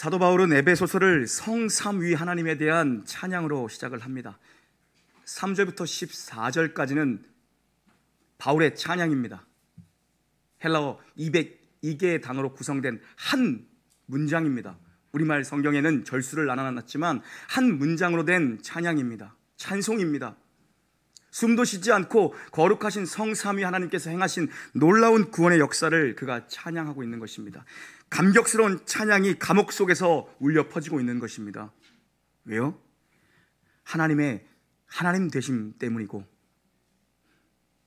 사도 바울은 에베소서를 성삼위 하나님에 대한 찬양으로 시작을 합니다. 3절부터 14절까지는 바울의 찬양입니다. 헬라어 202개의 단어로 구성된 한 문장입니다. 우리말 성경에는 절수를 나눠놨지만 한 문장으로 된 찬양입니다. 찬송입니다. 숨도 쉬지 않고 거룩하신 성삼위 하나님께서 행하신 놀라운 구원의 역사를 그가 찬양하고 있는 것입니다. 감격스러운 찬양이 감옥 속에서 울려 퍼지고 있는 것입니다. 왜요? 하나님의 하나님 되심 때문이고,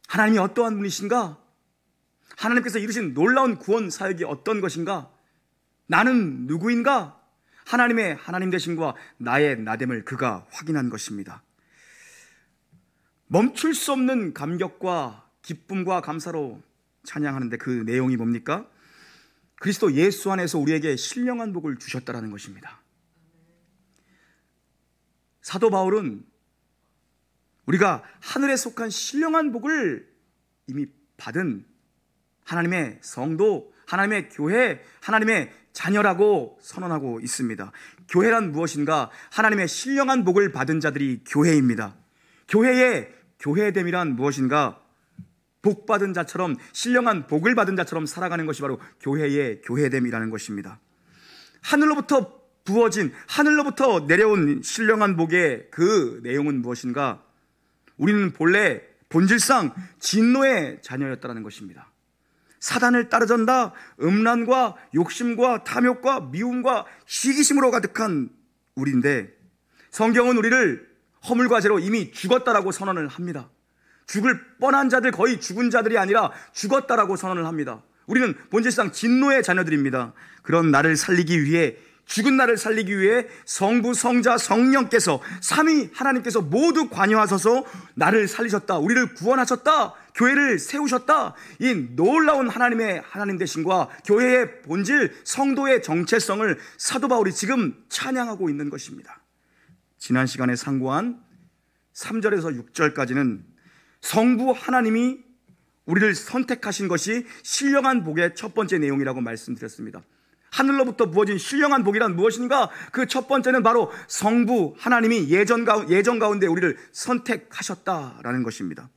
하나님이 어떠한 분이신가? 하나님께서 이루신 놀라운 구원 사역이 어떤 것인가? 나는 누구인가? 하나님의 하나님 되심과 나의 나됨을 그가 확인한 것입니다. 멈출 수 없는 감격과 기쁨과 감사로 찬양하는데 그 내용이 뭡니까? 그리스도 예수 안에서 우리에게 신령한 복을 주셨다라는 것입니다. 사도 바울은 우리가 하늘에 속한 신령한 복을 이미 받은 하나님의 성도, 하나님의 교회, 하나님의 자녀라고 선언하고 있습니다. 교회란 무엇인가? 하나님의 신령한 복을 받은 자들이 교회입니다. 교회의 교회됨이란 무엇인가? 복 받은 자처럼, 신령한 복을 받은 자처럼 살아가는 것이 바로 교회의 교회됨이라는 것입니다. 하늘로부터 부어진, 하늘로부터 내려온 신령한 복의 그 내용은 무엇인가? 우리는 본래 본질상 진노의 자녀였다는 것입니다. 사단을 따르전다 음란과 욕심과 탐욕과 미움과 시기심으로 가득한 우리인데, 성경은 우리를 허물과 죄로 이미 죽었다라고 선언을 합니다. 죽을 뻔한 자들, 거의 죽은 자들이 아니라 죽었다라고 선언을 합니다. 우리는 본질상 진노의 자녀들입니다. 그런 나를 살리기 위해, 죽은 나를 살리기 위해 성부, 성자, 성령께서, 삼위 하나님께서 모두 관여하셔서 나를 살리셨다, 우리를 구원하셨다, 교회를 세우셨다. 이 놀라운 하나님의 하나님 되심과 교회의 본질, 성도의 정체성을 사도 바울이 지금 찬양하고 있는 것입니다. 지난 시간에 상고한 3절에서 6절까지는 성부 하나님이 우리를 선택하신 것이 신령한 복의 첫 번째 내용이라고 말씀드렸습니다. 하늘로부터 부어진 신령한 복이란 무엇인가? 그 첫 번째는 바로 성부 하나님이 예정 가운데 우리를 선택하셨다라는 것입니다.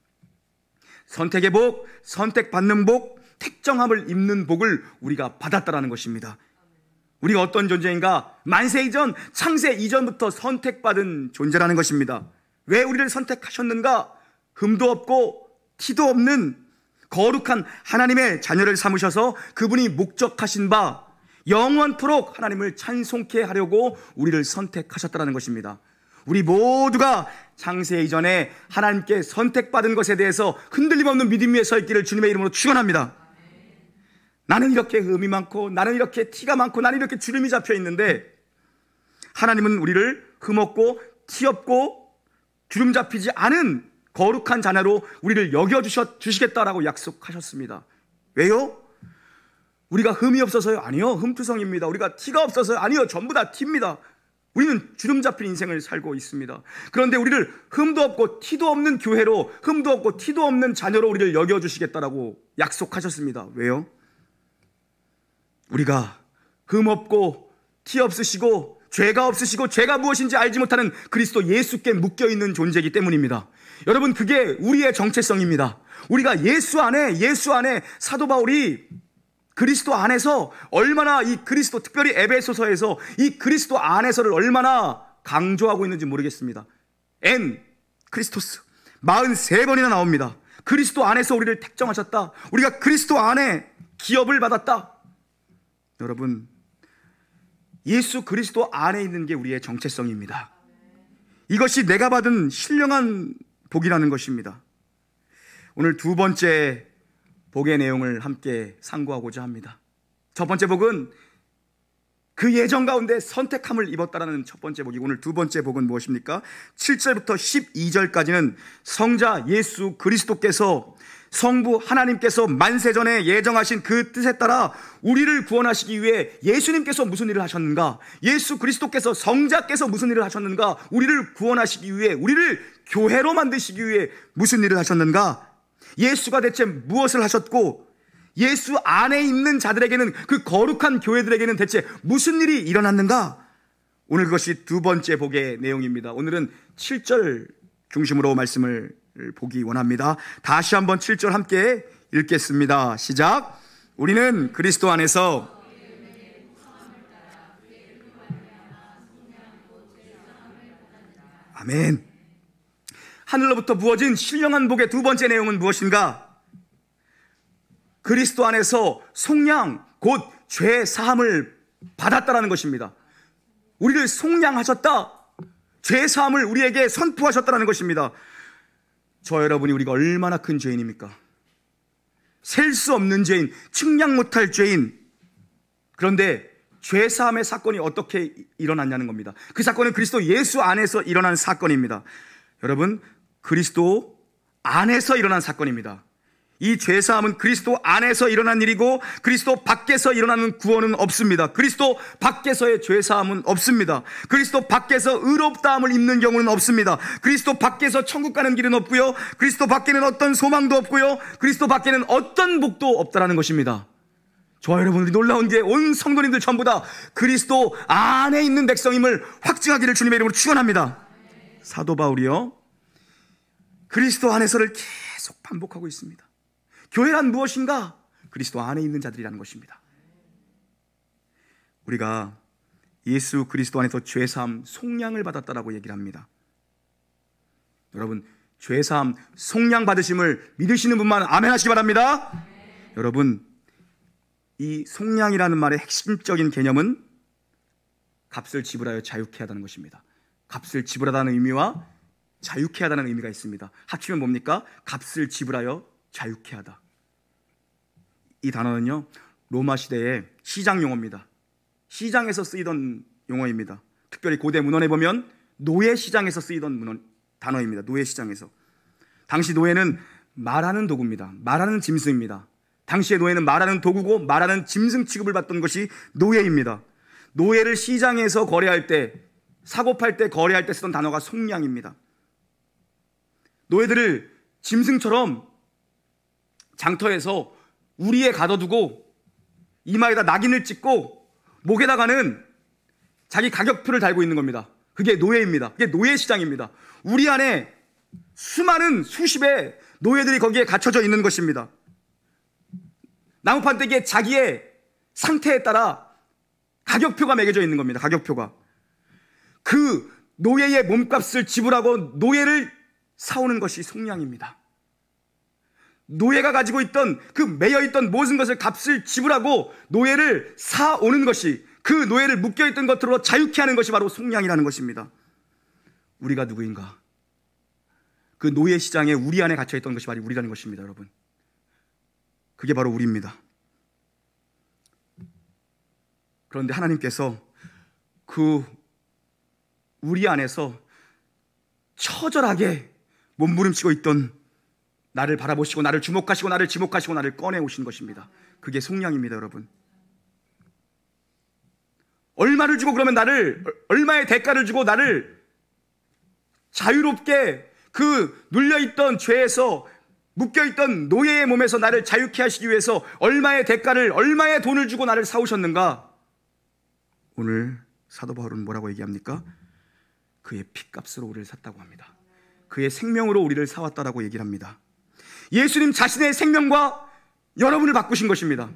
선택의 복, 선택받는 복, 택정함을 입는 복을 우리가 받았다라는 것입니다. 우리가 어떤 존재인가? 만세 이전, 창세 이전부터 선택받은 존재라는 것입니다. 왜 우리를 선택하셨는가? 흠도 없고 티도 없는 거룩한 하나님의 자녀를 삼으셔서 그분이 목적하신 바 영원토록 하나님을 찬송케 하려고 우리를 선택하셨다는 것입니다. 우리 모두가 창세 이전에 하나님께 선택받은 것에 대해서 흔들림 없는 믿음 위에 서 있기를 주님의 이름으로 축원합니다. 나는 이렇게 흠이 많고, 나는 이렇게 티가 많고, 나는 이렇게 주름이 잡혀 있는데, 하나님은 우리를 흠 없고 티 없고 주름 잡히지 않은 거룩한 자녀로 우리를 여겨주시겠다라고 약속하셨습니다. 왜요? 우리가 흠이 없어서요? 아니요, 흠투성입니다. 우리가 티가 없어서요? 아니요, 전부 다 티입니다. 우리는 주름 잡힌 인생을 살고 있습니다. 그런데 우리를 흠도 없고 티도 없는 교회로, 흠도 없고 티도 없는 자녀로 우리를 여겨주시겠다라고 약속하셨습니다. 왜요? 우리가 흠 없고 티 없으시고 죄가 없으시고 죄가 무엇인지 알지 못하는 그리스도 예수께 묶여있는 존재이기 때문입니다. 여러분, 그게 우리의 정체성입니다. 우리가 예수 안에 사도 바울이 그리스도 안에서 얼마나 이 그리스도, 특별히 에베소서에서 이 그리스도 안에서를 얼마나 강조하고 있는지 모르겠습니다. 크리스토스 43번이나 나옵니다. 그리스도 안에서 우리를 택정하셨다. 우리가 그리스도 안에 기업을 받았다. 여러분, 예수 그리스도 안에 있는 게 우리의 정체성입니다. 이것이 내가 받은 신령한 복이라는 것입니다. 오늘 두 번째 복의 내용을 함께 상고하고자 합니다. 첫 번째 복은 그 예정 가운데 선택함을 입었다라는 첫 번째 복이고, 오늘 두 번째 복은 무엇입니까? 7절부터 12절까지는 성자 예수 그리스도께서, 성부 하나님께서 만세전에 예정하신 그 뜻에 따라 우리를 구원하시기 위해 예수님께서 무슨 일을 하셨는가? 예수 그리스도께서, 성자께서 무슨 일을 하셨는가? 우리를 구원하시기 위해, 우리를 교회로 만드시기 위해 무슨 일을 하셨는가? 예수가 대체 무엇을 하셨고, 예수 안에 있는 자들에게는, 그 거룩한 교회들에게는 대체 무슨 일이 일어났는가? 오늘 그것이 두 번째 복의 내용입니다. 오늘은 7절 중심으로 말씀을 보기 원합니다. 다시 한번 7절 함께 읽겠습니다. 시작. 우리는 그리스도 안에서 아멘. 하늘로부터 부어진 신령한 복의 두 번째 내용은 무엇인가? 그리스도 안에서 속량, 곧 죄 사함을 받았다라는 것입니다. 우리를 속량하셨다, 죄 사함을 우리에게 선포하셨다라는 것입니다. 저 여러분이 우리가 얼마나 큰 죄인입니까? 셀 수 없는 죄인, 측량 못할 죄인. 그런데 죄 사함의 사건이 어떻게 일어났냐는 겁니다. 그 사건은 그리스도 예수 안에서 일어난 사건입니다. 여러분, 그리스도 안에서 일어난 사건입니다. 이 죄사함은 그리스도 안에서 일어난 일이고 그리스도 밖에서 일어나는 구원은 없습니다. 그리스도 밖에서의 죄사함은 없습니다. 그리스도 밖에서 의롭다함을 입는 경우는 없습니다. 그리스도 밖에서 천국 가는 길은 없고요, 그리스도 밖에는 어떤 소망도 없고요, 그리스도 밖에는 어떤 복도 없다라는 것입니다. 저와 여러분들이 놀라운 게 온 성도님들 전부 다 그리스도 안에 있는 백성임을 확증하기를 주님의 이름으로 축원합니다. 사도 바울이요, 그리스도 안에서를 계속 반복하고 있습니다. 교회란 무엇인가? 그리스도 안에 있는 자들이라는 것입니다. 우리가 예수 그리스도 안에서 죄사함 속량을 받았다라고 얘기를 합니다. 여러분, 죄사함 속량 받으심을 믿으시는 분만 아멘 하시기 바랍니다. 여러분, 이 속량이라는 말의 핵심적인 개념은 값을 지불하여 자유케 하다는 것입니다. 값을 지불하다는 의미와 자유케 하다는 의미가 있습니다. 합치면 뭡니까? 값을 지불하여 자유케 하다. 이 단어는요, 로마 시대의 시장 용어입니다. 시장에서 쓰이던 용어입니다. 특별히 고대 문헌에 보면 노예 시장에서 쓰이던 단어입니다. 노예 시장에서. 당시 노예는 말하는 도구입니다. 말하는 짐승입니다. 당시의 노예는 말하는 도구고 말하는 짐승 취급을 받던 것이 노예입니다. 노예를 시장에서 거래할 때, 사고 팔 때, 거래할 때 쓰던 단어가 속량입니다. 노예들을 짐승처럼 장터에서 우리에 가둬두고 이마에다 낙인을 찍고 목에다가는 자기 가격표를 달고 있는 겁니다. 그게 노예입니다. 그게 노예 시장입니다. 우리 안에 수많은 수십의 노예들이 거기에 갇혀져 있는 것입니다. 나무판때기에 자기의 상태에 따라 가격표가 매겨져 있는 겁니다. 가격표가. 그 노예의 몸값을 지불하고 노예를 사오는 것이 속량입니다. 노예가 가지고 있던 그 매여있던 모든 것을 값을 지불하고 노예를 사오는 것이, 그 노예를 묶여있던 것들로 자유케 하는 것이 바로 속량이라는 것입니다. 우리가 누구인가? 그 노예 시장에 우리 안에 갇혀있던 것이 바로 우리라는 것입니다. 여러분, 그게 바로 우리입니다. 그런데 하나님께서 그 우리 안에서 처절하게 몸부림치고 있던 나를 바라보시고 나를 주목하시고 나를 지목하시고 나를 꺼내오신 것입니다. 그게 속량입니다. 여러분, 얼마를 주고, 그러면 나를, 얼마의 대가를 주고 나를 자유롭게 그 눌려있던 죄에서, 묶여있던 노예의 몸에서 나를 자유케 하시기 위해서 얼마의 대가를, 얼마의 돈을 주고 나를 사오셨는가? 오늘 사도 바울은 뭐라고 얘기합니까? 그의 피값으로 우리를 샀다고 합니다. 그의 생명으로 우리를 사왔다라고 얘기를 합니다. 예수님 자신의 생명과 여러분을 바꾸신 것입니다.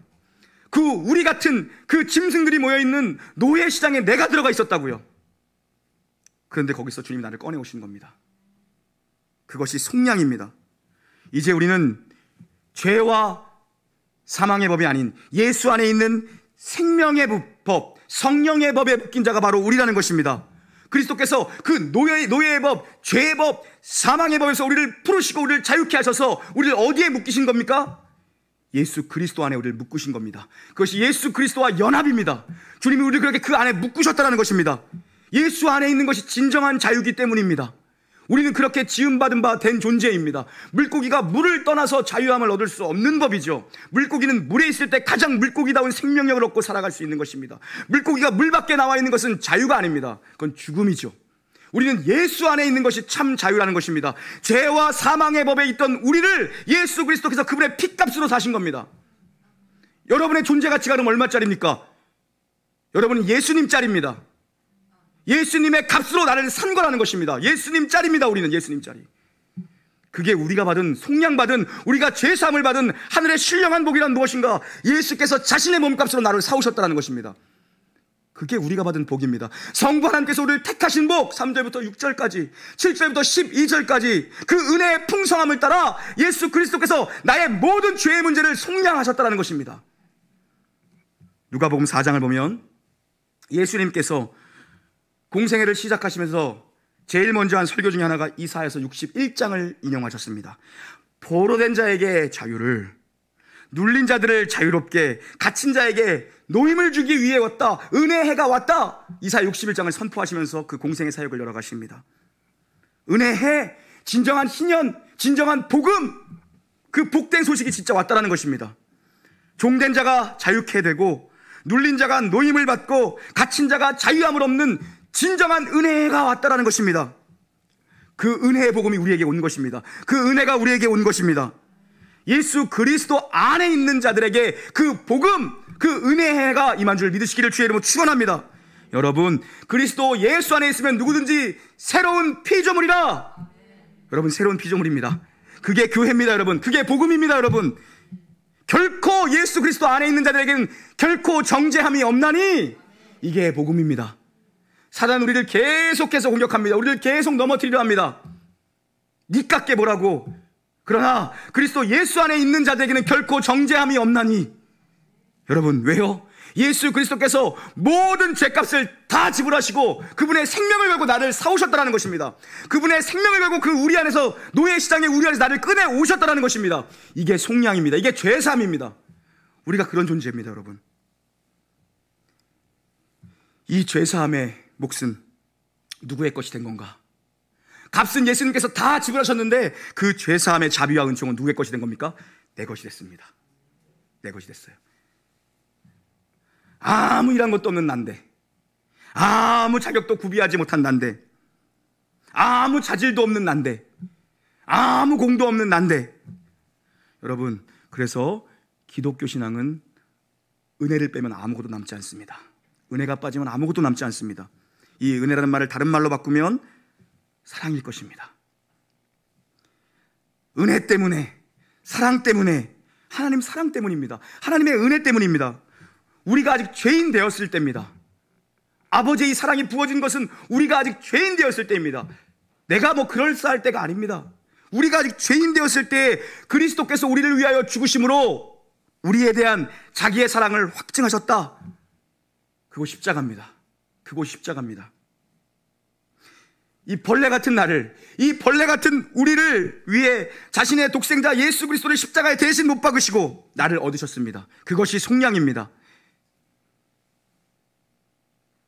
그 우리 같은 그 짐승들이 모여있는 노예 시장에 내가 들어가 있었다고요. 그런데 거기서 주님이 나를 꺼내오신 겁니다. 그것이 속량입니다. 이제 우리는 죄와 사망의 법이 아닌 예수 안에 있는 생명의 법, 성령의 법에 묶인 자가 바로 우리라는 것입니다. 그리스도께서 그 노예의 법, 죄의 법, 사망의 법에서 우리를 풀으시고 우리를 자유케 하셔서 우리를 어디에 묶이신 겁니까? 예수 그리스도 안에 우리를 묶으신 겁니다. 그것이 예수 그리스도와 연합입니다. 주님이 우리를 그렇게 그 안에 묶으셨다는 것입니다. 예수 안에 있는 것이 진정한 자유이기 때문입니다. 우리는 그렇게 지음받은 바 된 존재입니다. 물고기가 물을 떠나서 자유함을 얻을 수 없는 법이죠. 물고기는 물에 있을 때 가장 물고기다운 생명력을 얻고 살아갈 수 있는 것입니다. 물고기가 물 밖에 나와 있는 것은 자유가 아닙니다. 그건 죽음이죠. 우리는 예수 안에 있는 것이 참 자유라는 것입니다. 죄와 사망의 법에 있던 우리를 예수 그리스도께서 그분의 피값으로 사신 겁니다. 여러분의 존재 가치가 그럼 얼마짜리입니까? 여러분은 예수님짜리입니다. 예수님의 값으로 나를 산 거라는 것입니다. 예수님짜리입니다. 우리는 예수님짜리. 그게 우리가 받은, 속량받은, 우리가 죄사함을 받은 하늘의 신령한 복이란 무엇인가? 예수께서 자신의 몸값으로 나를 사오셨다는 것입니다. 그게 우리가 받은 복입니다. 성부 하나님께서 우리를 택하신 복, 3절부터 6절까지, 7절부터 12절까지 그 은혜의 풍성함을 따라 예수 그리스도께서 나의 모든 죄의 문제를 속량하셨다는 것입니다. 누가복음 4장을 보면 예수님께서 공생애를 시작하시면서 제일 먼저 한 설교 중에 하나가 이사야서 61장을 인용하셨습니다. 포로된 자에게 자유를, 눌린 자들을 자유롭게, 갇힌 자에게 노임을 주기 위해 왔다. 은혜의 해가 왔다. 이사야 61장을 선포하시면서 그 공생의 사역을 열어가십니다. 은혜의 해, 진정한 희년, 진정한 복음, 그 복된 소식이 진짜 왔다라는 것입니다. 종된 자가 자유케 되고, 눌린 자가 노임을 받고, 갇힌 자가 자유함을 얻는 진정한 은혜가 왔다라는 것입니다. 그 은혜의 복음이 우리에게 온 것입니다. 그 은혜가 우리에게 온 것입니다. 예수 그리스도 안에 있는 자들에게 그 복음, 그 은혜가 임한 줄 믿으시기를 주의 이름으로 축원합니다. 여러분, 그리스도 예수 안에 있으면 누구든지 새로운 피조물이라. 여러분, 새로운 피조물입니다. 그게 교회입니다. 여러분, 그게 복음입니다. 여러분, 결코 예수 그리스도 안에 있는 자들에게는 결코 정죄함이 없나니 이게 복음입니다. 사단 우리를 계속해서 공격합니다. 우리를 계속 넘어뜨리려 합니다. 니깎게 뭐라고. 그러나 그리스도 예수 안에 있는 자들에게는 결코 정죄함이 없나니. 여러분, 왜요? 예수 그리스도께서 모든 죄값을 다 지불하시고 그분의 생명을 걸고 나를 사오셨다는 것입니다. 그분의 생명을 걸고 그 우리 안에서, 노예 시장의 우리 안에서 나를 꺼내 오셨다는 것입니다. 이게 속량입니다. 이게 죄사함입니다. 우리가 그런 존재입니다. 여러분, 이 죄사함의 몫은 누구의 것이 된 건가? 값은 예수님께서 다 지불하셨는데 그 죄사함의 자비와 은총은 누구의 것이 된 겁니까? 내 것이 됐습니다. 내 것이 됐어요. 아무 일한 것도 없는 난데, 아무 자격도 구비하지 못한 난데, 아무 자질도 없는 난데, 아무 공도 없는 난데. 여러분, 그래서 기독교 신앙은 은혜를 빼면 아무것도 남지 않습니다. 은혜가 빠지면 아무것도 남지 않습니다. 이 은혜라는 말을 다른 말로 바꾸면 사랑일 것입니다. 은혜 때문에, 사랑 때문에, 하나님 사랑 때문입니다. 하나님의 은혜 때문입니다. 우리가 아직 죄인 되었을 때입니다. 아버지의 사랑이 부어진 것은 우리가 아직 죄인 되었을 때입니다. 내가 뭐 그럴싸할 때가 아닙니다. 우리가 아직 죄인 되었을 때 그리스도께서 우리를 위하여 죽으심으로 우리에 대한 자기의 사랑을 확증하셨다. 그거 십자가입니다. 그거 십자가입니다. 이 벌레 같은 나를, 이 벌레 같은 우리를 위해 자신의 독생자 예수 그리스도를 십자가에 대신 못 박으시고 나를 얻으셨습니다. 그것이 속량입니다.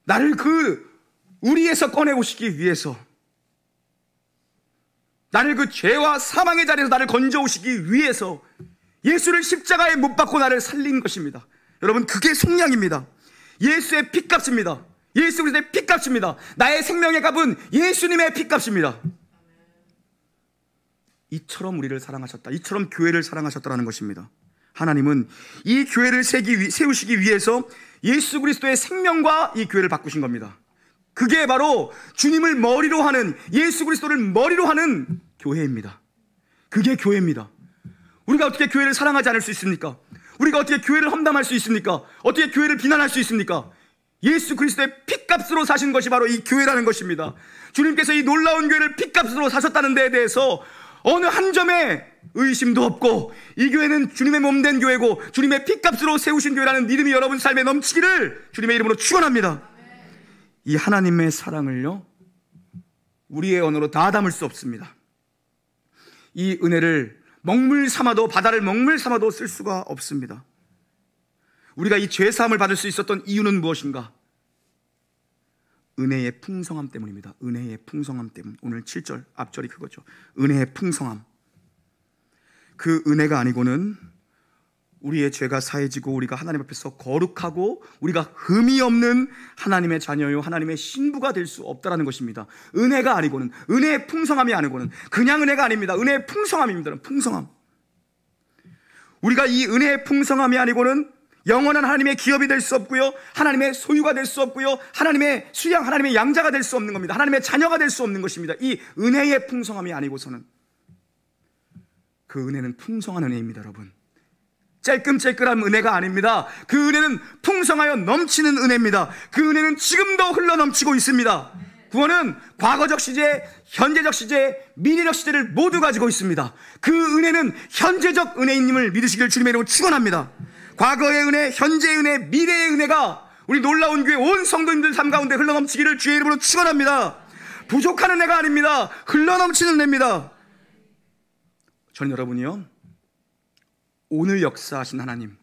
나를 그 우리에서 꺼내오시기 위해서, 나를 그 죄와 사망의 자리에서 나를 건져오시기 위해서 예수를 십자가에 못 박고 나를 살린 것입니다. 여러분, 그게 속량입니다. 예수의 핏값입니다. 예수 그리스도의 핏값입니다. 나의 생명의 값은 예수님의 핏값입니다. 이처럼 우리를 사랑하셨다. 이처럼 교회를 사랑하셨다는 것입니다. 하나님은 이 교회를 세우시기 위해서 예수 그리스도의 생명과 이 교회를 바꾸신 겁니다. 그게 바로 주님을 머리로 하는, 예수 그리스도를 머리로 하는 교회입니다. 그게 교회입니다. 우리가 어떻게 교회를 사랑하지 않을 수 있습니까? 우리가 어떻게 교회를 험담할 수 있습니까? 어떻게 교회를 비난할 수 있습니까? 예수 그리스도의 핏값으로 사신 것이 바로 이 교회라는 것입니다. 주님께서 이 놀라운 교회를 핏값으로 사셨다는 데에 대해서 어느 한 점의 의심도 없고, 이 교회는 주님의 몸된 교회고 주님의 핏값으로 세우신 교회라는 믿음이 여러분 삶에 넘치기를 주님의 이름으로 축원합니다. 이 하나님의 사랑을요, 우리의 언어로 다 담을 수 없습니다. 이 은혜를 먹물 삼아도, 바다를 먹물 삼아도 쓸 수가 없습니다. 우리가 이 죄사함을 받을 수 있었던 이유는 무엇인가? 은혜의 풍성함 때문입니다. 은혜의 풍성함 때문. 오늘 7절 앞절이 그거죠. 은혜의 풍성함. 그 은혜가 아니고는 우리의 죄가 사해지고 우리가 하나님 앞에서 거룩하고 우리가 흠이 없는 하나님의 자녀요, 하나님의 신부가 될 수 없다는 것입니다. 은혜가 아니고는, 은혜의 풍성함이 아니고는, 그냥 은혜가 아닙니다. 은혜의 풍성함입니다. 풍성함. 우리가 이 은혜의 풍성함이 아니고는 영원한 하나님의 기업이 될 수 없고요, 하나님의 소유가 될 수 없고요, 하나님의 수양, 하나님의 양자가 될 수 없는 겁니다. 하나님의 자녀가 될 수 없는 것입니다. 이 은혜의 풍성함이 아니고서는. 그 은혜는 풍성한 은혜입니다, 여러분. 찔끔찔끔한 은혜가 아닙니다. 그 은혜는 풍성하여 넘치는 은혜입니다. 그 은혜는 지금도 흘러넘치고 있습니다. 구원은 과거적 시제, 현재적 시제, 미래적 시제를 모두 가지고 있습니다. 그 은혜는 현재적 은혜임을 믿으시길 주님의 이름으로 축원합니다. 과거의 은혜, 현재의 은혜, 미래의 은혜가 우리 놀라운 교회 온 성도님들 삶 가운데 흘러넘치기를 주의 이름으로 축원합니다. 부족한 은혜가 아닙니다. 흘러넘치는 은혜입니다. 저는 여러분이요, 오늘 역사하신 하나님,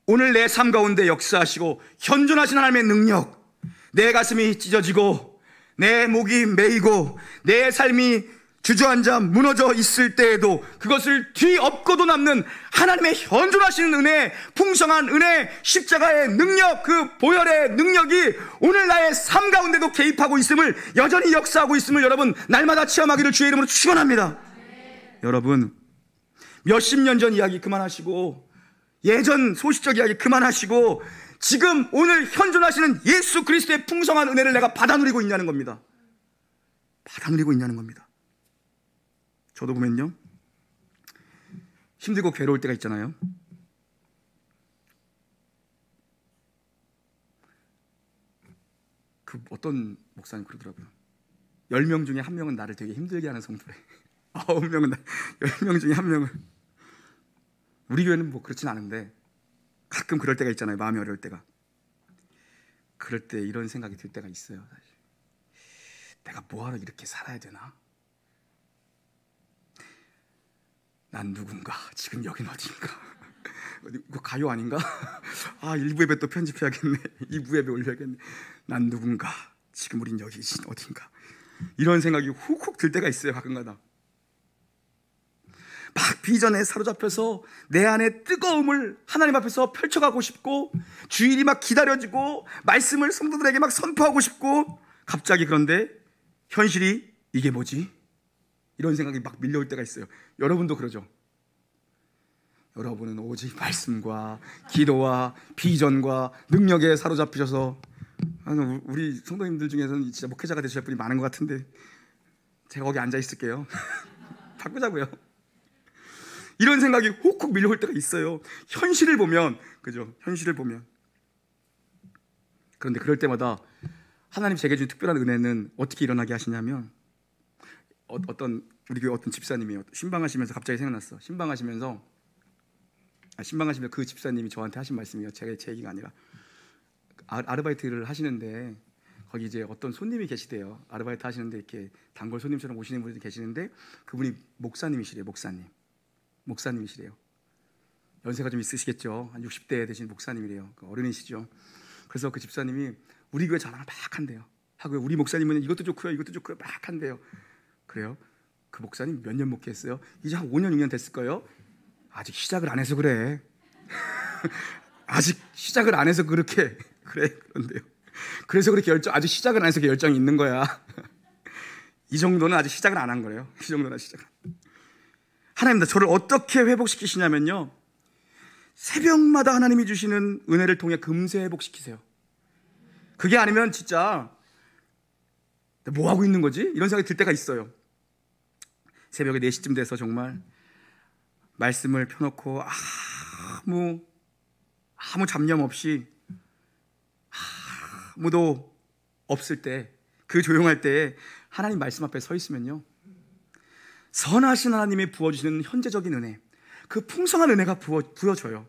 오늘 내 삶 가운데 역사하시고 현존하신 하나님의 능력, 내 가슴이 찢어지고 내 목이 메이고 내 삶이 주저앉아 무너져 있을 때에도 그것을 뒤엎고도 남는 하나님의 현존하시는 은혜, 풍성한 은혜, 십자가의 능력, 그 보혈의 능력이 오늘 나의 삶 가운데도 개입하고 있음을, 여전히 역사하고 있음을 여러분 날마다 체험하기를 주의 이름으로 축원합니다. 여러분, 몇십 년 전 이야기 그만하시고 예전 소시적 이야기 그만하시고 지금 오늘 현존하시는 예수 그리스도의 풍성한 은혜를 내가 받아 누리고 있냐는 겁니다. 받아 누리고 있냐는 겁니다. 저도 보면요, 힘들고 괴로울 때가 있잖아요. 그 어떤 목사님 그러더라고요. 10명 중에 1명은 나를 되게 힘들게 하는 성도래. 9명은 10명 중에 1명은. 우리 교회는 뭐 그렇진 않은데 가끔 그럴 때가 있잖아요. 마음이 어려울 때가. 그럴 때 이런 생각이 들 때가 있어요. 사실. 내가 뭐하러 이렇게 살아야 되나? 난 누군가? 지금 여긴 어딘가? 이거 가요 아닌가? 아, 1부 예배 또 편집해야겠네. 2부 예배 올려야겠네. 난 누군가? 지금 우린 여기 어딘가? 이런 생각이 훅훅 들 때가 있어요. 가끔가다. 막 비전에 사로잡혀서 내 안에 뜨거움을 하나님 앞에서 펼쳐가고 싶고, 주일이 막 기다려지고 말씀을 성도들에게 막 선포하고 싶고, 갑자기 그런데 현실이 이게 뭐지? 이런 생각이 막 밀려올 때가 있어요. 여러분도 그러죠? 여러분은 오직 말씀과 기도와 비전과 능력에 사로잡히셔서, 우리 성도님들 중에서는 진짜 목회자가 되실 분이 많은 것 같은데 제가 거기 앉아 있을게요. 바꾸자고요. 이런 생각이 훅훅 밀려올 때가 있어요. 현실을 보면, 그죠? 현실을 보면. 그런데 그럴 때마다 하나님 제게 준 특별한 은혜는 어떻게 일어나게 하시냐면, 어떤 우리 교회 어떤 집사님이 신방하시면서 갑자기 생각났어. 신방하시면서 그 집사님이 저한테 하신 말씀이에요. 제 얘기가 아니라, 아르바이트를 하시는데 거기 이제 어떤 손님이 계시대요. 아르바이트 하시는데 이렇게 단골 손님처럼 오시는 분이 계시는데 그분이 목사님이시래요. 목사님이시래요. 연세가 좀 있으시겠죠. 한 60대 되신 목사님이래요. 어른이시죠. 그래서 그 집사님이 우리 교회 자랑을 막 한대요. 하고요, 우리 목사님은 이것도 좋고요, 막 한대요. 그래요? 그 목사님 몇 년 목회했어요? 이제 한 5년, 6년 됐을 거예요. 아직 시작을 안 해서 그래. 아직 시작을 안 해서 그렇게 그래, 그런데요. 그래서 그렇게 아직 시작을 안 해서 그 열정이 있는 거야. 이 정도는 아직 시작을 안 한 거예요. 이 정도는 시작을. 하나님, 저를 어떻게 회복시키시냐면요, 새벽마다 하나님이 주시는 은혜를 통해 금세 회복시키세요. 그게 아니면 진짜 뭐 하고 있는 거지? 이런 생각이 들 때가 있어요. 새벽에 4시쯤 돼서 정말 말씀을 펴놓고 아무 잡념 없이 아무도 없을 때, 그 조용할 때에 하나님 말씀 앞에 서 있으면요, 선하신 하나님이 부어주시는 현재적인 은혜, 그 풍성한 은혜가 부어져요.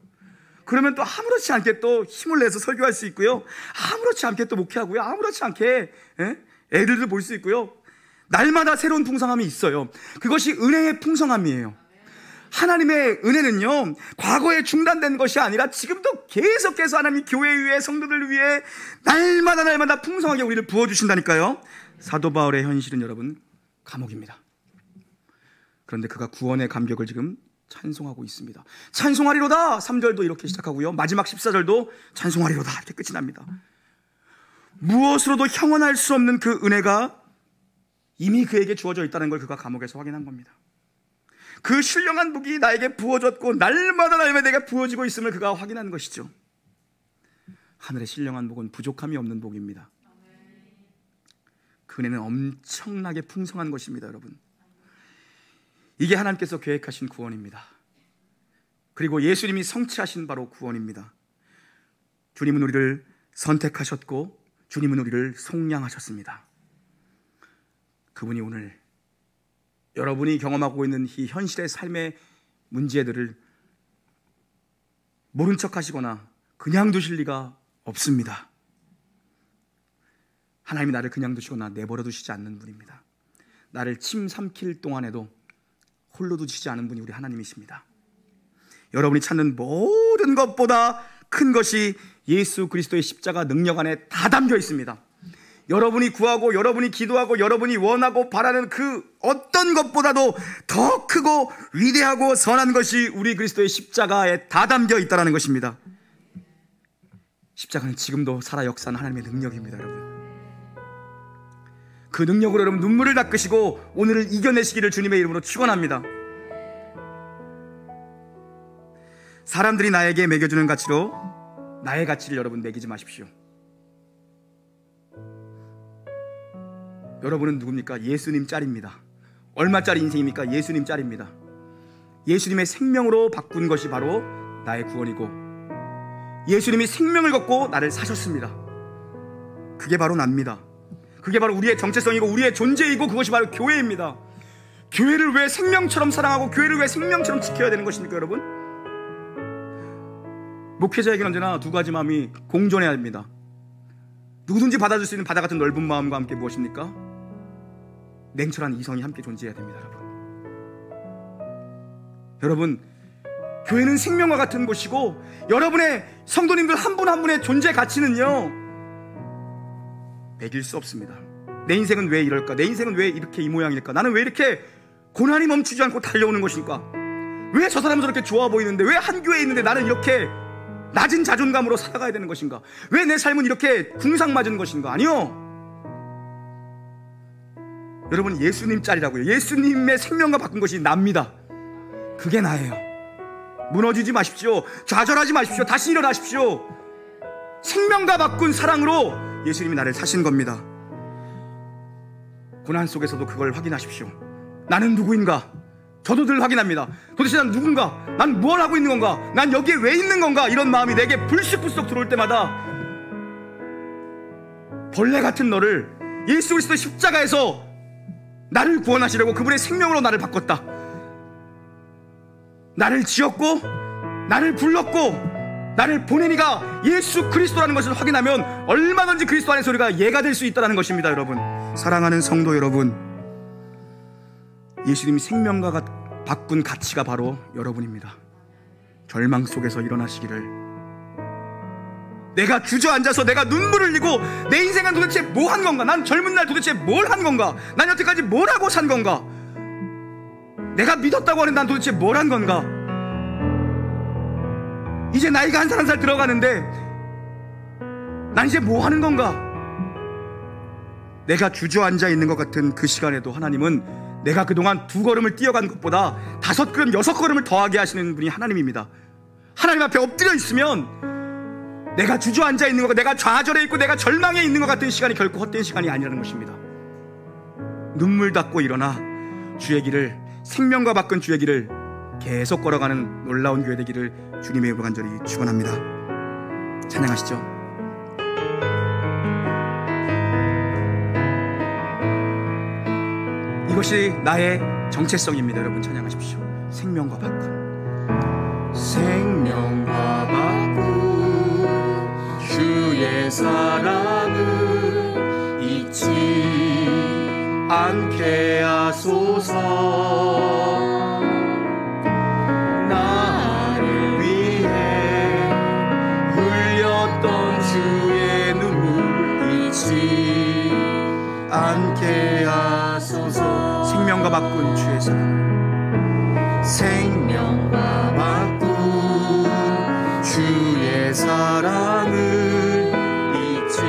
그러면 또 아무렇지 않게 또 힘을 내서 설교할 수 있고요, 아무렇지 않게 또 목회하고요, 아무렇지 않게 애들도 볼 수 있고요. 날마다 새로운 풍성함이 있어요. 그것이 은혜의 풍성함이에요. 하나님의 은혜는요, 과거에 중단된 것이 아니라 지금도 계속해서 하나님이 교회 위에, 성도들 위해 날마다 풍성하게 우리를 부어주신다니까요. 사도 바울의 현실은 여러분, 감옥입니다. 그런데 그가 구원의 감격을 지금 찬송하고 있습니다. 찬송하리로다 3절도 이렇게 시작하고요, 마지막 14절도 찬송하리로다 이렇게 끝이 납니다. 무엇으로도 형언할 수 없는 그 은혜가 이미 그에게 주어져 있다는 걸 그가 감옥에서 확인한 겁니다. 그 신령한 복이 나에게 부어졌고 날마다 내게 부어지고 있음을 그가 확인한 것이죠. 하늘의 신령한 복은 부족함이 없는 복입니다. 그 은혜는 엄청나게 풍성한 것입니다. 여러분, 이게 하나님께서 계획하신 구원입니다. 그리고 예수님이 성취하신 바로 구원입니다. 주님은 우리를 선택하셨고 주님은 우리를 속량하셨습니다. 그분이 오늘 여러분이 경험하고 있는 이 현실의 삶의 문제들을 모른 척 하시거나 그냥 두실 리가 없습니다. 하나님이 나를 그냥 두시거나 내버려 두시지 않는 분입니다. 나를 침 삼킬 동안에도 홀로 두시지 않은 분이 우리 하나님이십니다. 여러분이 찾는 모든 것보다 큰 것이 예수 그리스도의 십자가 능력 안에 다 담겨 있습니다. 여러분이 구하고 여러분이 기도하고 여러분이 원하고 바라는 그 어떤 것보다도 더 크고 위대하고 선한 것이 우리 그리스도의 십자가에 다 담겨 있다는 것입니다. 십자가는 지금도 살아 역사하는 하나님의 능력입니다. 여러분, 그 능력으로 여러분 눈물을 닦으시고 오늘을 이겨내시기를 주님의 이름으로 축원합니다. 사람들이 나에게 매겨주는 가치로 나의 가치를 여러분 매기지 마십시오. 여러분은 누굽니까? 예수님 짤입니다. 얼마짜리 인생입니까? 예수님 짤입니다. 예수님의 생명으로 바꾼 것이 바로 나의 구원이고 예수님이 생명을 걷고 나를 사셨습니다. 그게 바로 납니다. 그게 바로 우리의 정체성이고 우리의 존재이고 그것이 바로 교회입니다. 교회를 왜 생명처럼 사랑하고 교회를 왜 생명처럼 지켜야 되는 것입니까? 여러분, 목회자에게는 언제나 두 가지 마음이 공존해야 합니다. 누구든지 받아줄 수 있는 바다 같은 넓은 마음과 함께 무엇입니까? 냉철한 이성이 함께 존재해야 됩니다. 여러분, 교회는 생명과 같은 곳이고 여러분의 성도님들 한 분 한 분의 존재 가치는요 매길 수 없습니다. 내 인생은 왜 이럴까? 내 인생은 왜 이렇게 이 모양일까? 나는 왜 이렇게 고난이 멈추지 않고 달려오는 것일까? 왜 저 사람은 저렇게 좋아 보이는데, 왜 한 교회에 있는데 나는 이렇게 낮은 자존감으로 살아가야 되는 것인가? 왜 내 삶은 이렇게 궁상맞은 것인가? 아니요, 여러분, 예수님 짤이라고요. 예수님의 생명과 바꾼 것이 납니다. 그게 나예요. 무너지지 마십시오. 좌절하지 마십시오. 다시 일어나십시오. 생명과 바꾼 사랑으로 예수님이 나를 사신 겁니다. 고난 속에서도 그걸 확인하십시오. 나는 누구인가? 저도 늘 확인합니다. 도대체 난 누군가? 난 뭘 하고 있는 건가? 난 여기에 왜 있는 건가? 이런 마음이 내게 불쑥불쑥 들어올 때마다 벌레 같은 너를 예수 그리스도 십자가에서 나를 구원하시려고 그분의 생명으로 나를 바꿨다, 나를 지었고 나를 불렀고 나를 보낸 이가 예수 그리스도라는 것을 확인하면 얼마든지 그리스도 안에서 우리가 예가 될 수 있다는 것입니다. 여러분, 사랑하는 성도 여러분, 예수님이 생명과 바꾼 가치가 바로 여러분입니다. 절망 속에서 일어나시기를, 내가 주저앉아서 내가 눈물을 흘리고 내 인생은 도대체 뭐 한 건가? 난 젊은 날 도대체 뭘 한 건가? 난 여태까지 뭘 하고 산 건가? 내가 믿었다고 하는 난 도대체 뭘 한 건가? 이제 나이가 한 살 한 살 들어가는데 난 이제 뭐 하는 건가? 내가 주저앉아 있는 것 같은 그 시간에도 하나님은 내가 그동안 2걸음을 뛰어간 것보다 5걸음, 6걸음을 더하게 하시는 분이 하나님입니다. 하나님 앞에 엎드려 있으면 내가 주저앉아 있는 것, 내가 좌절해 있고 내가 절망해 있는 것 같은 시간이 결코 헛된 시간이 아니라는 것입니다. 눈물 닦고 일어나 주의 길을, 생명과 바꾼 주의 길을 계속 걸어가는 놀라운 교회 되기를 주님의 이름으로 간절히 축원합니다. 찬양하시죠. 이것이 나의 정체성입니다. 여러분, 찬양하십시오. 생명과 바꾼, 생명과 바꾼 주의 사랑을 잊지 않게 하소서. 나를 위해 흘렸던 주의 눈물 잊지 않게 하소서. 생명과 바꾼 주의 사랑, 생명과 바꾼 주의 사랑을 잊지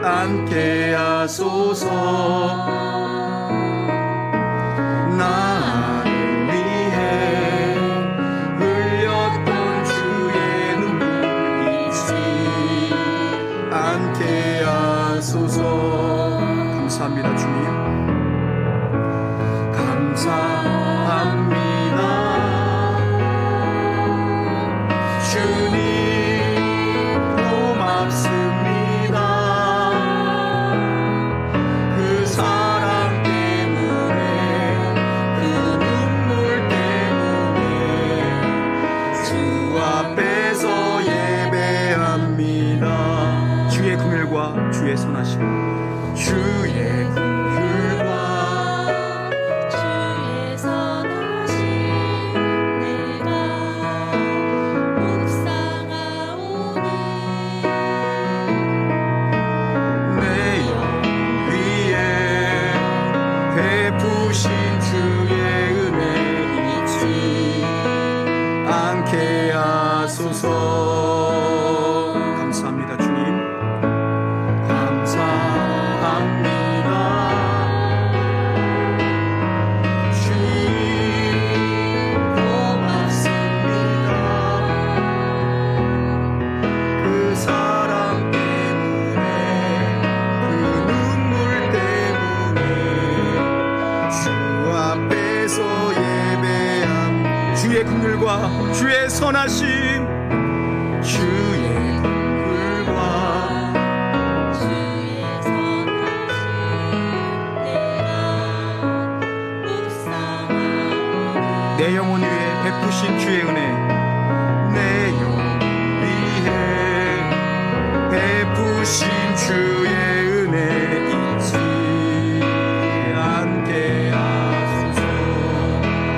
않게 하소서. 나를 주의 선하심, 주의 긍휼과 주의 선하심 내가 묵상하오니 내 영 위에 베푸신 주의 은혜 잊지 않게 하소서. 감사합니다 주님. 감사합니다. 주님 고맙습니다. 그 사랑 때문에 그 눈물 때문에 주 앞에서 예배함. 주의 긍휼과 주의 선하심, 주의 긍휼과 주의 선하심 내가 묵상하오니 내 영혼 위에 베푸신 주의 은혜, 내 영 위에 베푸신 주의 은혜 잊지 않게 하소서.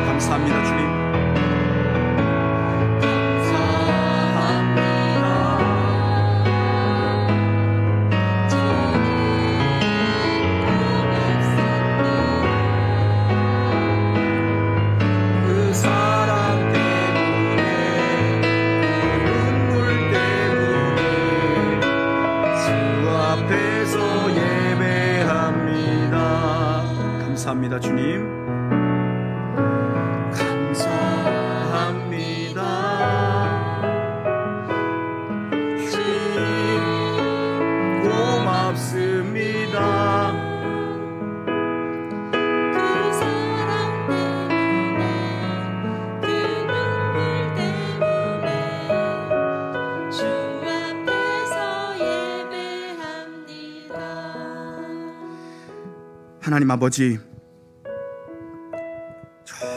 감사합니다 주님. 그 사랑 때문에 그 눈물 때문에 주 앞에서 예배합니다. 감사합니다 주님. 감사합니다. 주님 고맙습니다. 그 사랑 때문에 그 눈물 때문에 주 앞에서 예배합니다. 하나님 아버지, 정말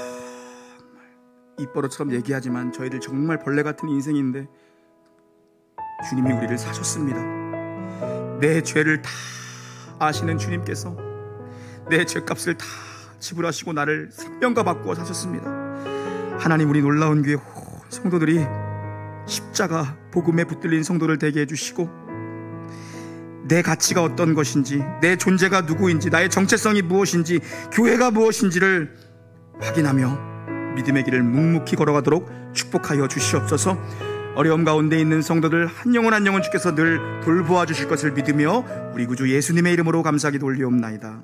입버릇처럼 얘기하지만 저희들 정말 벌레 같은 인생인데 주님이 우리를 사셨습니다. 내 죄를 다 아시는 주님께서 내 죄값을 다 지불하시고 나를 생명과 바꾸어 사셨습니다. 하나님, 우리 놀라운 교회 성도들이 십자가 복음에 붙들린 성도를 되게 해주시고 내 가치가 어떤 것인지, 내 존재가 누구인지, 나의 정체성이 무엇인지, 교회가 무엇인지를 확인하며 믿음의 길을 묵묵히 걸어가도록 축복하여 주시옵소서. 어려움 가운데 있는 성도들 한 영혼 한 영혼 주께서 늘 돌보아 주실 것을 믿으며 우리 구주 예수님의 이름으로 감사하기도 올리옵나이다.